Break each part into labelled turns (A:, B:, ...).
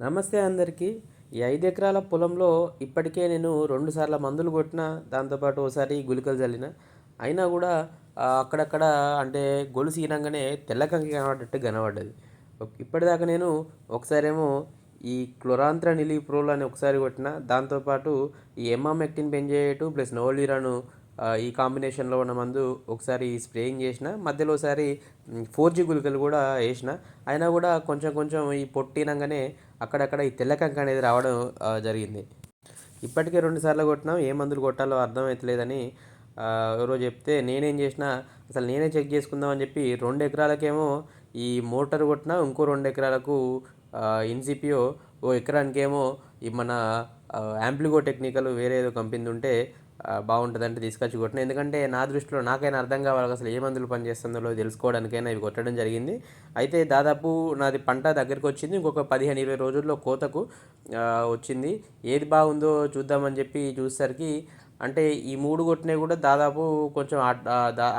A: నమస్తే అందరికీ. ఈ 5 ఎకరాల పొలంలో ఇప్పటికే నేను 2 సార్ల మందులు కొట్టిన, దాంతోపాటు ఓసారి గుళికలు చల్లిన. అయినా కూడా అక్కడక్కడ అంటే గొలుసు ఈనంగానే తెల్ల కంకి కనబడ్డట్టు కనబడ్డది. ఇప్పటిదాకా నేను ఒకసారేమో ఈ క్లోరాంత్రనిలిప్రోల్ అని ఒకసారి కొట్టిన, దాంతోపాటు ఈ ఎమామెక్టిన్ బెంజోయేట్ ప్లస్ నోవల్యూరాను ఈ కాంబినేషన్లో ఉన్న మందు ఒకసారి స్ప్రేయింగ్ చేసిన, మధ్యలో ఒకసారి 4G గుళికలు కూడా వేసిన. అయినా కూడా కొంచెం కొంచెం ఈ పొట్టినంగానే అక్కడక్కడ ఈ తెల్ల కంక అనేది రావడం జరిగింది. ఇప్పటికే 2 సార్లు కొట్టినాం, ఏ మందులు కొట్టాలో అర్థమవుతలేదని ఎవరో చెప్తే నేనేం చేసిన, అసలు నేనే చెక్ చేసుకుందాం అని చెప్పి 2 ఎకరాలకేమో ఈ మోటార్ కొట్టిన, ఇంకో 2 ఎకరాలకు ఇన్సిపియో, ఓ ఎకరానికేమో ఈ మన యాంప్లిగో టెక్నికల్ వేరే ఏదో కంపెనీ ఉంటే బాగుంటుందంటే తీసుకొచ్చి కొట్టిన. ఎందుకంటే నా దృష్టిలో నాకైనా అర్థం కావాలి, అసలు ఏ మందులు పనిచేస్తుందో తెలుసుకోవడానికైనా ఇవి కొట్టడం జరిగింది. అయితే దాదాపు నాది పంట దగ్గరికి వచ్చింది, ఇంకొక 15-20 రోజుల్లో కోతకు వచ్చింది. ఏది బాగుందో చూద్దామని చెప్పి చూసేసరికి అంటే ఈ 3 కొట్టినవి కూడా దాదాపు కొంచెం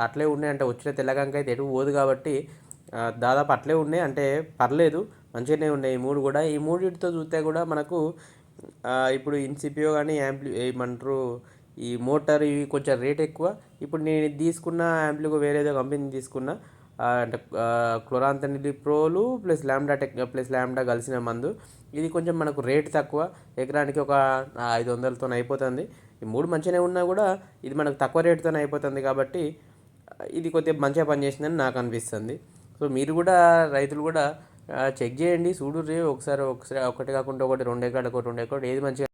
A: అట్లే ఉన్నాయి. అంటే వచ్చిన తెల్లగంక అయితే ఎటు పోదు కాబట్టి దాదాపు అట్లే ఉన్నాయి. అంటే పర్లేదు, మంచిగానే ఉన్నాయి ఈ 3 కూడా. ఈ మూడింటితో చూస్తే కూడా మనకు ఇప్పుడు ఇన్సిపియో కానీ ఏమంటారు ఈ మోటార్ ఇవి కొంచెం రేట్ ఎక్కువ. ఇప్పుడు నేను ఇది తీసుకున్న యాంప్లిగో వేరేదో కంపెనీ తీసుకున్న, అంటే క్లోరాంథనిలిప్రోలు ప్లస్ ల్యాండా కలిసిన మందు. ఇది కొంచెం మనకు రేట్ తక్కువ, ఎకరానికి ఒక 500తో అయిపోతుంది. ఈ 3 మంచిగానే ఉన్నా కూడా ఇది మనకు తక్కువ రేటుతోనే అయిపోతుంది కాబట్టి ఇది కొద్దిగా మంచిగా పనిచేసిందని నాకు అనిపిస్తుంది. సో మీరు కూడా, రైతులు కూడా చెక్ చేయండి, చూడుర్రి ఒకసారి ఒకటి కాకుండా ఒకటి, 2 ఎకరాలకు 2 ఎకరాలు ఏది మంచిగా